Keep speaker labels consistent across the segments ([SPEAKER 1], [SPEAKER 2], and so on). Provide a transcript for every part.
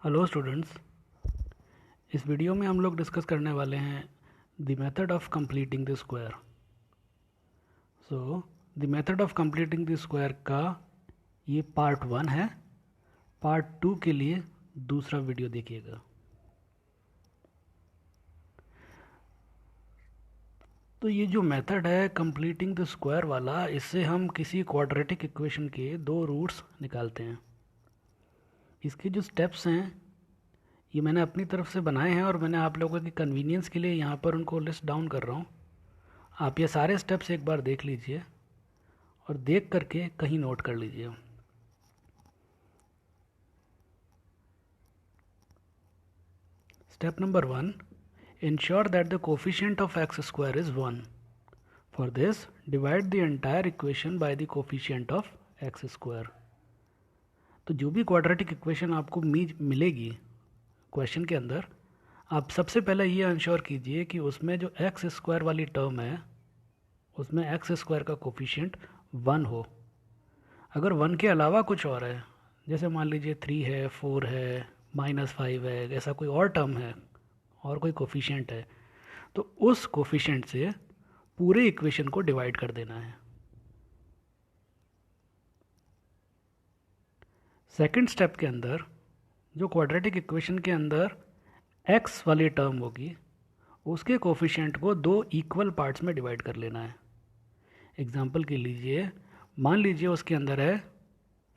[SPEAKER 1] Hello students. इस video में हम लोग डिस्कस करने वाले हैं the method of completing the square. The method of completing the square का ये पार्ट 1 है। पार्ट 2 के लिए दूसरा वीडियो देखिएगा। तो ये जो मेथड है कंप्लीटिंग द स्क्वायर वाला, इससे हम किसी क्वाड्रेटिक इक्वेशन के दो रूट्स निकालते हैं। इसके जो स्टेप्स हैं ये मैंने अपनी तरफ से बनाए हैं और मैंने आप लोगों की कन्वीनियंस के लिए यहाँ पर उनको लिस्ट डाउन कर रहा हूँ। आप ये सारे स्टेप्स एक बार देख लीजिए और देख करके कहीं नोट कर लीजिए। Step number 1, ensure that the coefficient of x square is 1। For this divide the entire equation by the coefficient of x square. तो जो भी क्वाड्रेटिक इक्वेशन आपको मिलेगी क्वेश्चन के अंदर, आप सबसे पहले ये इंश्योर कीजिए कि उसमें जो एक्स स्क्वायर वाली टर्म है उसमें एक्स स्क्वायर का कोफिशिएंट 1 हो। अगर 1 के अलावा कुछ और है, जैसे मान लीजिए 3 है, 4 है, -5 है, ऐसा कोई और टर्म है और कोई कोफिशिएंट है, तो उस कोफिशिएंट से पूरे इक्वेशन को डिवाइड कर देना है। सेकंड स्टेप के अंदर जो क्वाड्रेटिक इक्वेशन के अंदर एक्स वाली टर्म होगी उसके कोफिशिएंट को दो इक्वल पार्ट्स में डिवाइड कर लेना है। एग्जाम्पल के लीजिए, मान लीजिए उसके अंदर है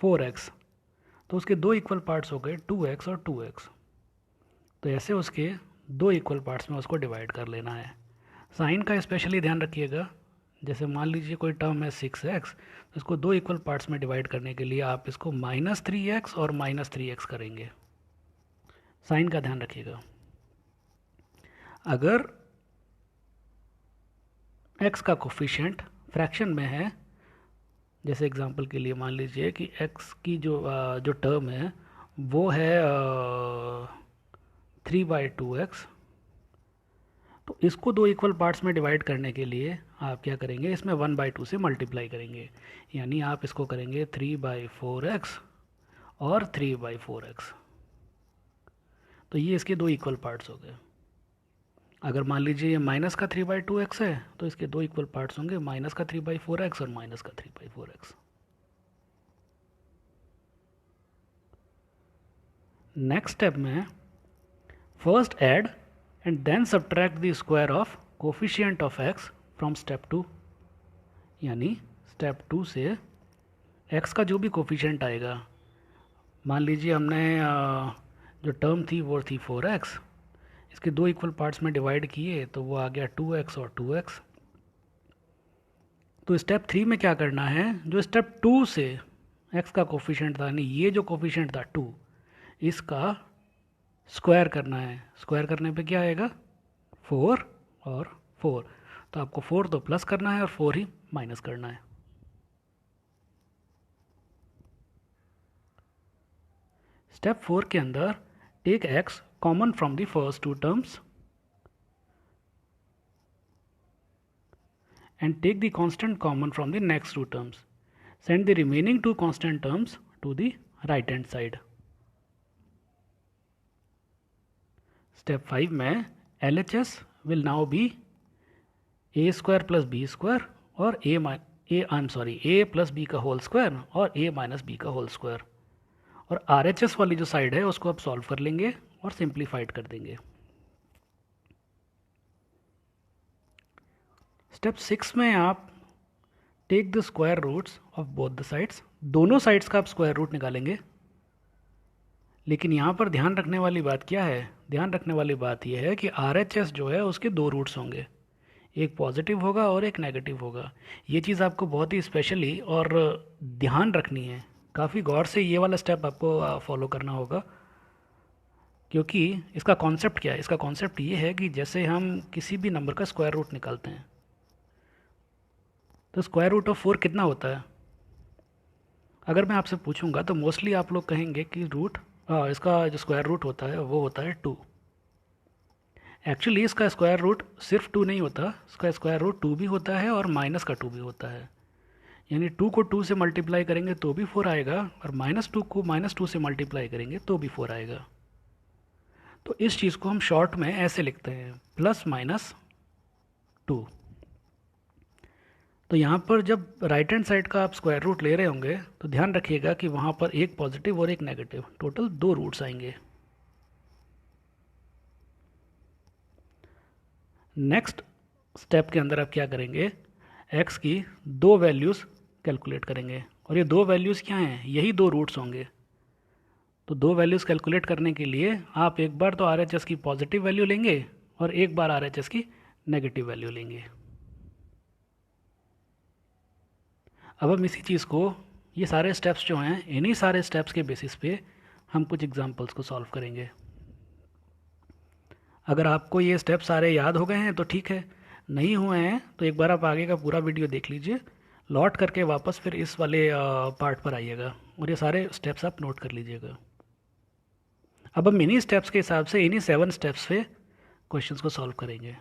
[SPEAKER 1] 4x, तो उसके दो इक्वल पार्ट्स हो गए 2x और 2x। तो ऐसे उसके दो इक्वल पार्ट्स में उसको डिवाइड कर लेना है। साइन का स्पेशली ध्यान रखिएगा। जैसे मान लीजिए कोई टर्म है 6x, तो इसको दो इक्वल पार्ट्स में डिवाइड करने के लिए आप इसको -3x और -3x करेंगे। साइन का ध्यान रखिएगा। अगर x का कोफिशिएंट फ्रैक्शन में है, जैसे एग्जांपल के लिए मान लीजिए कि x की जो टर्म है वो है 3/2x, तो इसको दो इक्वल पार्ट्स में डिवाइड करने के लिए आप क्या करेंगे, इसमें 1/2 से मल्टीप्लाई करेंगे। यानी आप इसको करेंगे 3/4x और 3/4x। तो ये इसके दो इक्वल पार्ट्स हो गए। अगर मान लीजिए ये माइनस का 3/2x है, तो इसके दो इक्वल पार्ट्स होंगे, माइनस का 3/4x और माइनस का 3/4x। नेक्स्ट स्टेप में first add and then subtract the square of coefficient of x from step 2। यानी स्टेप 2 से x का जो भी कोफिशिएंट आएगा, मान लीजिए हमने जो टर्म थी वो थी 4x, इसके दो इक्वल पार्ट्स में डिवाइड किए तो वो आ गया 2x और 2x। तो स्टेप 3 में क्या करना है, जो स्टेप 2 से x का कोफिशिएंट था, यानी ये जो कोफिशिएंट था 2, इसका स्क्वायर करना है। स्क्वायर करने पे क्या आएगा, 4 और 4। तो आपको 4 तो प्लस करना है और 4 ही माइनस करना है। स्टेप 4 के अंदर take x common from the first two terms and take the constant common from the next two terms. Send the remaining two constant terms to the right hand side. Step 5 में LHS will now be a square plus b square और a plus b का whole square और a minus b का whole square. और RHS वाली जो side है उसको आप सॉल्व कर लेंगे और सिंप्लीफाइड कर देंगे। स्टेप 6 में आप take the square roots of both the sides. दोनों साइड्स का आप स्क्वायर रूट निकालेंगे। लेकिन यहाँ पर ध्यान रखने वाली बात क्या है, ध्यान रखने वाली बात यह है कि RHS जो है उसके दो रूट्स होंगे, एक पॉजिटिव होगा और एक नेगेटिव होगा। ये चीज़ आपको बहुत ही स्पेशली और ध्यान रखनी है। काफ़ी गौर से ये वाला स्टेप आपको फॉलो करना होगा, क्योंकि इसका कॉन्सेप्ट क्या है, इसका कॉन्सेप्ट ये है कि जैसे हम किसी भी नंबर का स्क्वायर रूट निकालते हैं, तो स्क्वायर रूट ऑफ 4 कितना होता है। अगर मैं आपसे पूछूंगा तो मोस्टली आप लोग कहेंगे कि इसका जो स्क्वायर रूट होता है वो होता है 2। एक्चुअली इसका स्क्वायर रूट सिर्फ 2 नहीं होता, इसका स्क्वायर रूट 2 भी होता है और माइनस का 2 भी होता है। यानी 2 को 2 से मल्टीप्लाई करेंगे तो भी 4 आएगा और -2 को -2 से मल्टीप्लाई करेंगे तो भी 4 आएगा। तो इस चीज़ को हम शॉर्ट में ऐसे लिखते हैं ±2। तो यहाँ पर जब राइट हैंड साइड का आप स्क्वायर रूट ले रहे होंगे तो ध्यान रखिएगा कि वहाँ पर एक पॉजिटिव और एक नेगेटिव, टोटल 2 रूट्स आएंगे। नेक्स्ट स्टेप के अंदर आप क्या करेंगे, x की 2 वैल्यूज़ कैलकुलेट करेंगे, और ये 2 वैल्यूज़ क्या हैं, यही 2 रूट्स होंगे। तो 2 वैल्यूज़ कैलकुलेट करने के लिए आप एक बार तो RHS की पॉजिटिव वैल्यू लेंगे और एक बार RHS की नेगेटिव वैल्यू लेंगे। अब हम इसी चीज़ को, ये सारे स्टेप्स जो हैं, इन्हीं सारे स्टेप्स के बेसिस पे हम कुछ एग्जांपल्स को सॉल्व करेंगे। अगर आपको ये स्टेप सारे याद हो गए हैं तो ठीक है, नहीं हुए हैं तो एक बार आप आगे का पूरा वीडियो देख लीजिए, लौट करके वापस फिर इस वाले पार्ट पर आइएगा और ये सारे स्टेप्स आप नोट कर लीजिएगा। अब हम इन्हीं स्टेप्स के हिसाब से, इन्हीं 7 स्टेप्स पे क्वेश्चंस को सॉल्व करेंगे।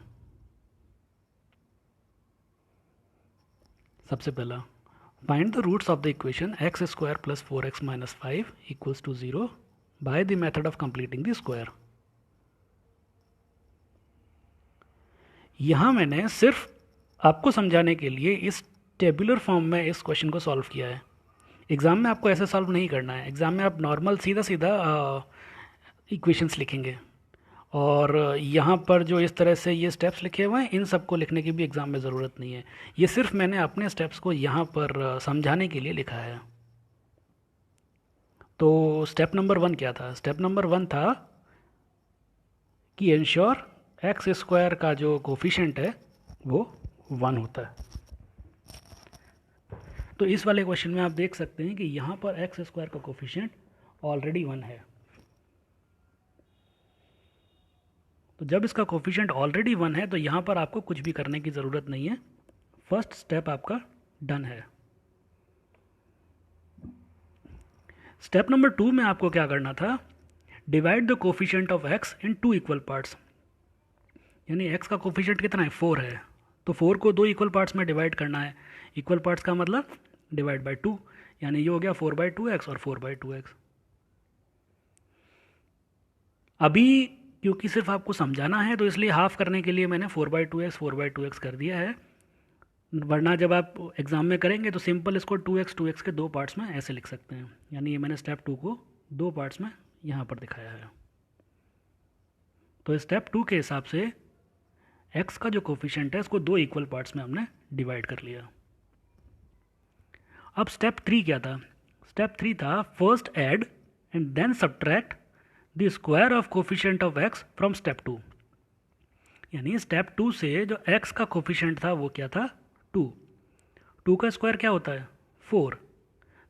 [SPEAKER 1] सबसे पहला, find the roots of the equation x² + 4x - 5 = 0 by the method of completing the square. यहाँ मैंने सिर्फ आपको समझाने के लिए इस टेबुलर फॉर्म में इस क्वेश्चन को सॉल्व किया है। एग्ज़ाम में आपको ऐसे सॉल्व नहीं करना है। एग्ज़ाम में आप नॉर्मल सीधा सीधा इक्वेशंस लिखेंगे, और यहाँ पर जो इस तरह से ये स्टेप्स लिखे हुए हैं, इन सब को लिखने की भी एग्ज़ाम में ज़रूरत नहीं है। ये सिर्फ मैंने अपने स्टेप्स को यहाँ पर समझाने के लिए लिखा है। तो स्टेप नंबर 1 क्या था? स्टेप नंबर 1 था कि इंश्योर x² का जो कोफिशिएंट है वो 1 होता है। तो इस वाले क्वेश्चन में आप देख सकते हैं कि यहाँ पर x² का कोफिशिएंट ऑलरेडी 1 है। तो जब इसका कोफिशिएंट ऑलरेडी 1 है तो यहाँ पर आपको कुछ भी करने की ज़रूरत नहीं है, फर्स्ट स्टेप आपका डन है। स्टेप नंबर 2 में आपको क्या करना था, divide the coefficient of x in 2 equal parts. यानी x का कोफिशिएंट कितना है, 4 है, तो 4 को 2 इक्वल पार्ट्स में डिवाइड करना है। इक्वल पार्ट्स का मतलब डिवाइड बाय 2, यानी ये हो गया 4/2x और 4/2x। अभी क्योंकि सिर्फ आपको समझाना है तो इसलिए हाफ करने के लिए मैंने 4/2x कर दिया है, वरना जब आप एग्ज़ाम में करेंगे तो सिंपल इसको 2x के 2 पार्ट्स में ऐसे लिख सकते हैं। यानी ये मैंने स्टेप 2 को 2 पार्ट्स में यहाँ पर दिखाया है। तो स्टेप 2 के हिसाब से x का जो कोफिशिएंट है इसको 2 इक्वल पार्ट्स में हमने डिवाइड कर लिया। अब स्टेप 3 क्या था? स्टेप 3 था first add and then subtract the square of coefficient of x from step 2। यानी स्टेप 2 से जो x का कोफिशिएंट था वो क्या था, 2। 2 का स्क्वायर क्या होता है, 4।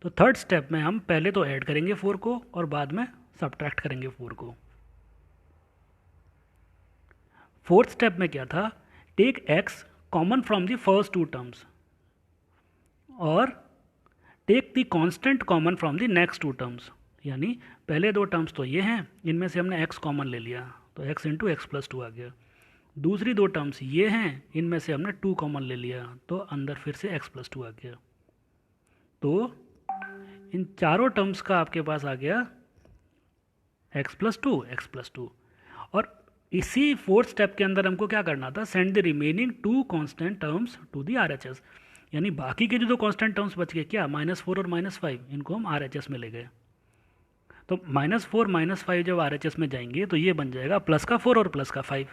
[SPEAKER 1] तो थर्ड स्टेप में हम पहले तो ऐड करेंगे 4 को और बाद में सब्ट्रैक्ट करेंगे 4 को। फोर्थ स्टेप में क्या था, take x common from the first 2 terms और take the constant common from the next 2 terms. यानी पहले 2 टर्म्स तो ये हैं, इनमें से हमने x कॉमन ले लिया तो x × x+2 आ गया। दूसरी 2 टर्म्स ये हैं, इनमें से हमने 2 कॉमन ले लिया तो अंदर फिर से x+2 आ गया। तो इन चारों टर्म्स का आपके पास आ गया x+2। और इसी फोर्थ स्टेप के अंदर हमको क्या करना था, send the remaining 2 constant terms to the RHS। यानी बाकी के जो 2 कांस्टेंट टर्म्स बच गए क्या, -4 और -5, इनको हम RHS में ले गए। तो -4 -5 जब RHS में जाएंगे तो ये बन जाएगा +4 और +5।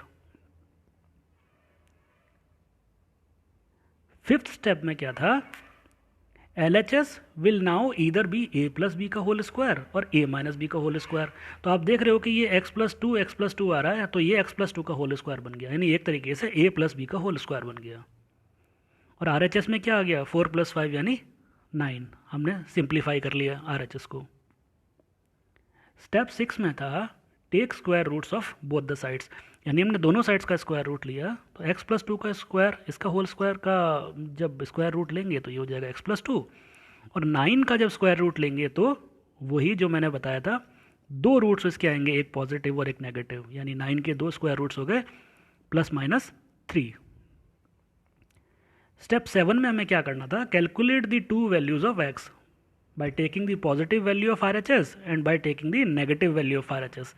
[SPEAKER 1] फिफ्थ स्टेप में क्या था, LHS will now either be a + b का होल स्क्वायर और a - b का होल स्क्वायर। तो आप देख रहे हो कि ये x+2 आ रहा है, तो ये x+2 का होल स्क्वायर बन गया, यानी एक तरीके से a + b का होल स्क्वायर बन गया। और RHS में क्या आ गया, 4 + 5 यानी 9। हमने सिंप्लीफाई कर लिया RHS को। स्टेप 6 में था take square roots of both the sides. यानी हमने दोनों साइड्स का स्क्वायर रूट लिया, तो x+2 का स्क्वायर, इसका होल स्क्वायर का जब स्क्वायर रूट लेंगे तो ये हो जाएगा x+2, और 9 का जब स्क्वायर रूट लेंगे तो वही जो मैंने बताया था, 2 रूट्स इसके आएंगे, एक पॉजिटिव और एक नेगेटिव, यानी 9 के 2 स्क्वायर रूट्स हो गए +-3। स्टेप 7 में हमें क्या करना था, calculate the 2 values of x by taking the positive value of RHS and by taking the negative value of RHS।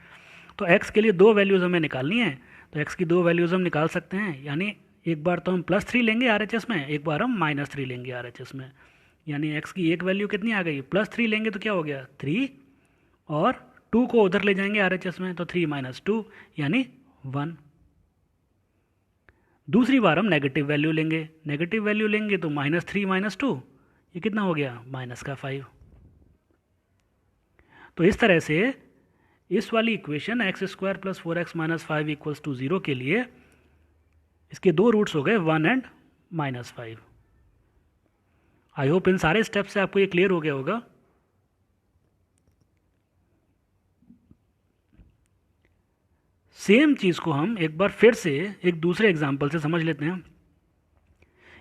[SPEAKER 1] तो x के लिए दो वैल्यूज़ हमें निकालनी है, तो x की दो वैल्यूज़ हम निकाल सकते हैं। यानी एक बार तो हम +3 लेंगे RHS में, एक बार हम -3 लेंगे RHS में। यानी x की एक वैल्यू कितनी आ गई, +3 लेंगे तो क्या हो गया 3, और 2 को उधर ले जाएंगे RHS में, तो 3 - 2 यानी 1। दूसरी बार हम नेगेटिव वैल्यू लेंगे, नेगेटिव वैल्यू लेंगे तो -3 - 2 ये कितना हो गया, -5। तो इस तरह से इस वाली इक्वेशन x² + 4x - 5 = 0 के लिए इसके दो रूट्स हो गए 1 एंड -5। आई होप इन सारे स्टेप से आपको ये क्लियर हो गया होगा। सेम चीज़ को हम एक बार फिर से एक दूसरे एग्जाम्पल से समझ लेते हैं।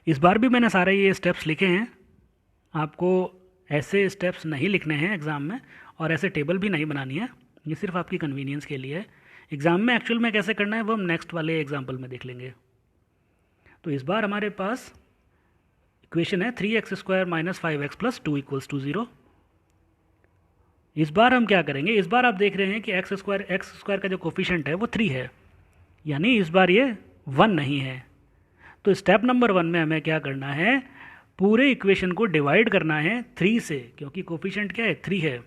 [SPEAKER 1] इस बार भी मैंने सारे ये स्टेप्स लिखे हैं, आपको ऐसे स्टेप्स नहीं लिखने हैं एग्ज़ाम में, और ऐसे टेबल भी नहीं बनानी है, ये सिर्फ आपकी कन्वीनियंस के लिए है। एग्ज़ाम में एक्चुअल में कैसे करना है वो हम नेक्स्ट वाले एग्जाम्पल में देख लेंगे। तो इस बार हमारे पास इक्वेशन है 3x² - 5x + 2 = 0। इस बार हम क्या करेंगे, इस बार आप देख रहे हैं कि x² का जो कोफिशिएंट है वो 3 है, यानी इस बार ये 1 नहीं है। तो स्टेप नंबर 1 में हमें क्या करना है, पूरे इक्वेशन को डिवाइड करना है 3 से, क्योंकि कोफिशिएंट क्या है 3 है।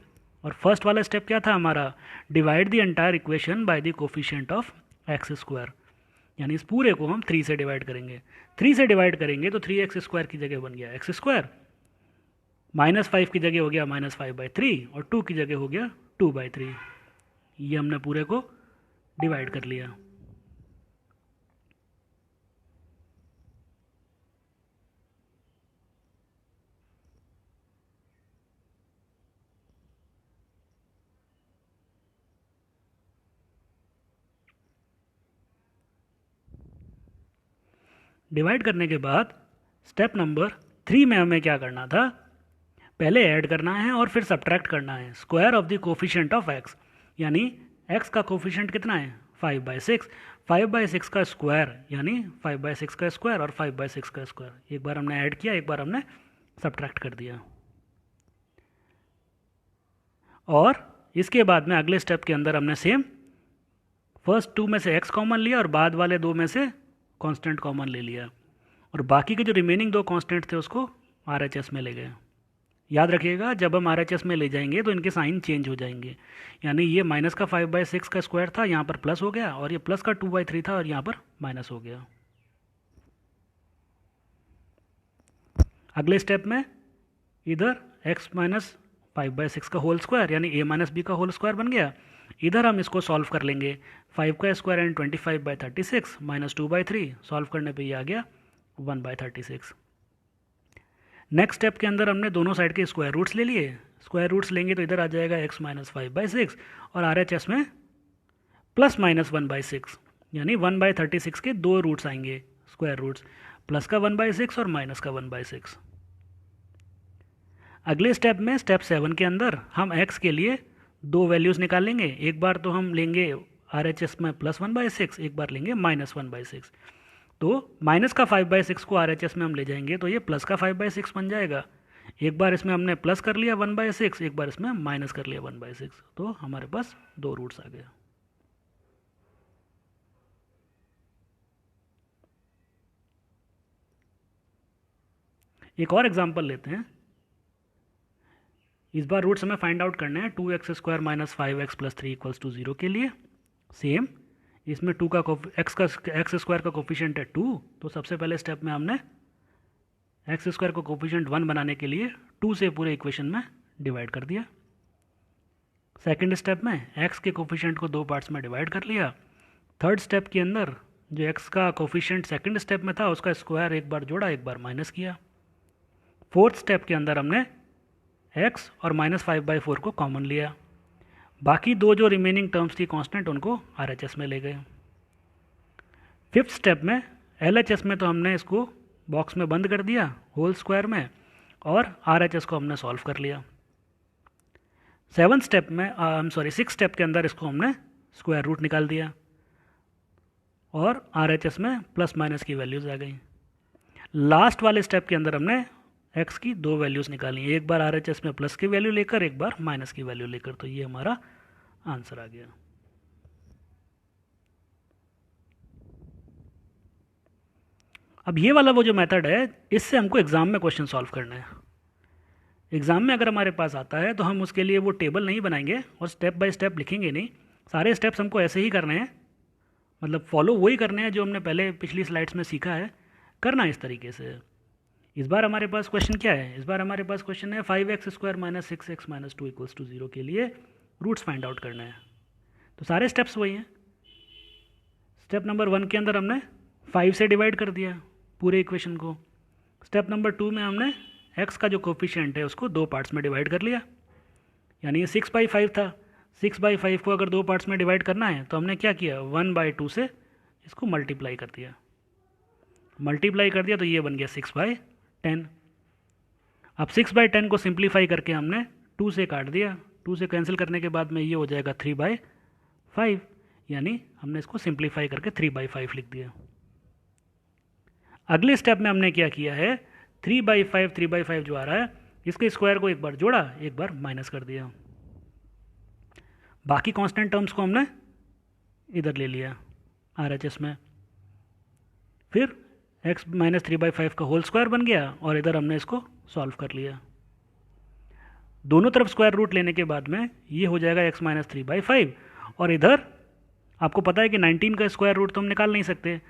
[SPEAKER 1] और फर्स्ट वाला स्टेप क्या था हमारा, divide the entire equation by the coefficient of x², यानी इस पूरे को हम 3 से डिवाइड करेंगे। 3 से डिवाइड करेंगे तो 3x² की जगह बन गया x², -5 की जगह हो गया -5/3, और 2 की जगह हो गया 2/3। ये हमने पूरे को डिवाइड कर लिया। डिवाइड करने के बाद स्टेप नंबर 3 में हमें क्या करना था, पहले ऐड करना है और फिर सब्ट्रैक्ट करना है square of the coefficient of x, यानी x का कोफिशिएंट कितना है 5/6, 5/6 का स्क्वायर यानी 5/6 का स्क्वायर और 5/6 का स्क्वायर। एक बार हमने ऐड किया, एक बार हमने सब्ट्रैक्ट कर दिया। और इसके बाद में अगले स्टेप के अंदर हमने सेम फर्स्ट 2 में से x कॉमन लिया और बाद वाले 2 में से कांस्टेंट कॉमन ले लिया, और बाकी के जो रिमेनिंग 2 कांस्टेंट थे उसको RHS में ले गए। याद रखिएगा जब हम RHS में ले जाएंगे तो इनके साइन चेंज हो जाएंगे, यानी ये माइनस का 5/6 का स्क्वायर था, यहाँ पर प्लस हो गया, और ये प्लस का 2/3 था और यहाँ पर माइनस हो गया। अगले स्टेप में इधर x - 5/6 का होल स्क्वायर यानी a - b का होल स्क्वायर बन गया। इधर हम इसको सॉल्व कर लेंगे, 5 का स्क्वायर एंड 25/36 -2/3, सॉल्व करने पे ये आ गया 1/36। नेक्स्ट स्टेप के अंदर हमने दोनों साइड के स्क्वायर रूट्स ले लिए, स्क्वायर रूट्स लेंगे तो इधर आ जाएगा x - 5/6 और RHS में +-1/6, यानी 1/36 के दो रूट्स आएंगे स्क्वायर रूट्स, प्लस का 1/6 और माइनस का 1/6। अगले स्टेप में स्टेप 7 के अंदर हम x के लिए दो वैल्यूज़ निकालेंगे। एक बार तो हम लेंगे RHS में +1/6, एक बार लेंगे -1/6। तो माइनस का 5/6 को RHS में हम ले जाएंगे तो ये प्लस का 5/6 बन जाएगा। एक बार इसमें हमने प्लस कर लिया 1/6, एक बार इसमें माइनस कर लिया 1/6, तो हमारे पास दो रूट्स आ गया। एक और एग्जांपल लेते हैं। इस बार रूट्स हमें फाइंड आउट करने हैं 2x² - 5x + 3 = 0 के लिए। सेम इसमें 2 का x² का कोफिशिएंट है 2, तो सबसे पहले स्टेप में हमने x² को कोफिशिएंट 1 बनाने के लिए 2 से पूरे इक्वेशन में डिवाइड कर दिया। सेकंड स्टेप में x के कोफिशिएंट को दो पार्ट्स में डिवाइड कर लिया। थर्ड स्टेप के अंदर जो x का कोफिशिएंट सेकंड स्टेप में था उसका स्क्वायर एक बार जोड़ा, एक बार माइनस किया। फोर्थ स्टेप के अंदर हमने x और -5/4 को कॉमन लिया। बाकी दो जो रिमेनिंग टर्म्स थी कांस्टेंट उनको RHS में ले गए। फिफ्थ स्टेप में LHS में तो हमने इसको बॉक्स में बंद कर दिया होल स्क्वायर में, और RHS को हमने सॉल्व कर लिया। सिक्स स्टेप के अंदर इसको हमने स्क्वायर रूट निकाल दिया और RHS में प्लस माइनस की वैल्यूज़ आ गई। लास्ट वाले स्टेप के अंदर हमने x की दो वैल्यूज़ निकाली, एक बार RHS में प्लस की वैल्यू लेकर, एक बार माइनस की वैल्यू लेकर, तो ये हमारा आंसर आ गया। अब ये वाला वो जो मेथड है, इससे हमको एग्ज़ाम में क्वेश्चन सॉल्व करना है। एग्ज़ाम में अगर हमारे पास आता है तो हम उसके लिए वो टेबल नहीं बनाएंगे और स्टेप बाय स्टेप लिखेंगे नहीं, सारे स्टेप्स हमको ऐसे ही करने हैं, मतलब फॉलो वही करने हैं जो हमने पहले पिछली स्लाइड्स में सीखा है, करना इस तरीके से। इस बार हमारे पास क्वेश्चन क्या है? इस बार हमारे पास क्वेश्चन है 5x² minus 6x minus 2 equals to 0 के लिए रूट्स फाइंड आउट करना है। तो सारे स्टेप्स वही हैं। स्टेप नंबर 1 के अंदर हमने 5 से डिवाइड कर दिया पूरे इक्वेशन को। स्टेप नंबर 2 में हमने x का जो कोफिशिएंट है उसको 2 पार्ट्स में डिवाइड कर लिया, यानी ये 6/5 था। 6/5 को अगर 2 पार्ट्स में डिवाइड करना है तो हमने क्या किया, 1/2 से इसको मल्टीप्लाई कर दिया। मल्टीप्लाई कर दिया तो ये बन गया 6/10। अब 6/10 को सिंप्लीफाई करके हमने 2 से काट दिया। 2 से कैंसिल करने के बाद में ये हो जाएगा 3/5, यानी हमने इसको सिंप्लीफाई करके 3/5 लिख दिया। अगले स्टेप में हमने क्या किया है, 3/5 जो आ रहा है इसके स्क्वायर को एक बार जोड़ा, एक बार माइनस कर दिया। बाकी कांस्टेंट टर्म्स को हमने इधर ले लिया RHS में। फिर x माइनस 3/5 का होल स्क्वायर बन गया और इधर हमने इसको सॉल्व कर लिया। दोनों तरफ स्क्वायर रूट लेने के बाद में ये हो जाएगा x माइनस 3/5, और इधर आपको पता है कि 19 का स्क्वायर रूट तो हम निकाल नहीं सकते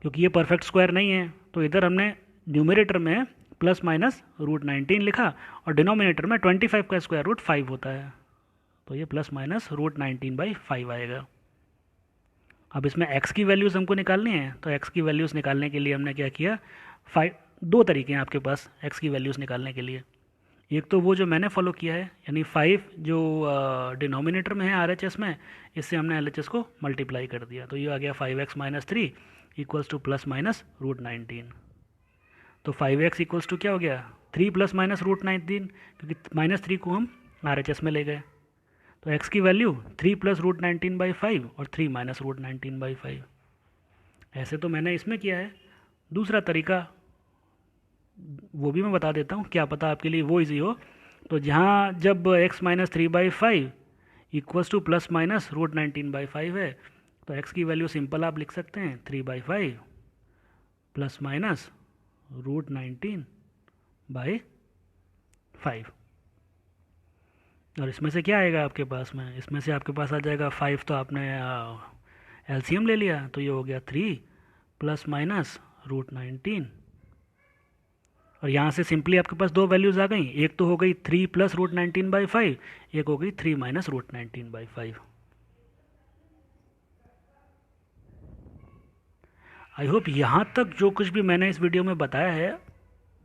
[SPEAKER 1] क्योंकि ये परफेक्ट स्क्वायर नहीं है। तो इधर हमने न्यूमरेटर में प्लस माइनस रूट 19 लिखा और डिनोमिनेटर में 25 का स्क्वायर रूट 5 होता है, तो ये प्लस माइनस रूट 19/5 आएगा। अब इसमें x की वैल्यूज़ हमको निकालनी है, तो x की वैल्यूज़ निकालने के लिए हमने क्या किया, 2 तरीके हैं आपके पास x की वैल्यूज़ निकालने के लिए। एक तो वो जो मैंने फॉलो किया है, यानी 5 जो डिनोमिनेटर में है RHS में, इससे हमने LHS को मल्टीप्लाई कर दिया, तो ये आ गया 5x minus 3 equals to plus minus root 19। तो 5x इक्वल्स टू क्या हो गया, 3 प्लस माइनस रूट 19, क्योंकि -3 को हम RHS में ले गए। तो x की वैल्यू 3 प्लस रूट 19/5 और 3 माइनस रूट 19/5। ऐसे तो मैंने इसमें किया है। दूसरा तरीका वो भी मैं बता देता हूँ, क्या पता आपके लिए वो इजी हो। तो जहाँ जब x minus 3/5 equals to plus minus root 19/5 है, तो x की वैल्यू सिंपल आप लिख सकते हैं 3/5 प्लस माइनस रूट 19/5। और इसमें से क्या आएगा आपके पास में, इसमें से आपके पास आ जाएगा 5, तो आपने LCM ले लिया, तो ये हो गया 3 प्लस माइनस रूट 19। और यहाँ से सिंपली आपके पास 2 वैल्यूज़ आ गई, एक तो हो गई 3 प्लस रूट 19/5, एक हो गई 3 माइनस रूट 19/5। आई होप यहाँ तक जो कुछ भी मैंने इस वीडियो में बताया है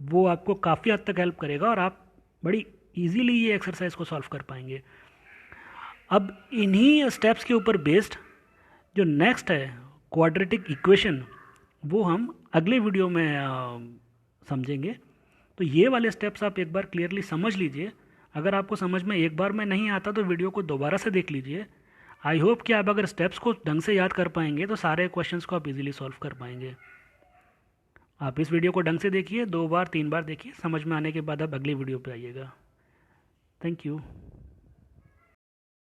[SPEAKER 1] वो आपको काफ़ी हद तक हेल्प करेगा और आप बड़ी इजीली ये एक्सरसाइज को सॉल्व कर पाएंगे। अब इन्हीं स्टेप्स के ऊपर बेस्ड जो नेक्स्ट है क्वाड्रेटिक इक्वेशन, वो हम अगले वीडियो में समझेंगे। तो ये वाले स्टेप्स आप एक बार क्लियरली समझ लीजिए। अगर आपको समझ में एक बार में नहीं आता तो वीडियो को दोबारा से देख लीजिए। आई होप कि आप अगर स्टेप्स को ढंग से याद कर पाएंगे तो सारे क्वेश्चंस को आप इजीली सॉल्व कर पाएंगे। आप इस वीडियो को ढंग से देखिए, 2 बार 3 बार देखिए, समझ में आने के बाद आप अगली वीडियो पे आइएगा। Thank you.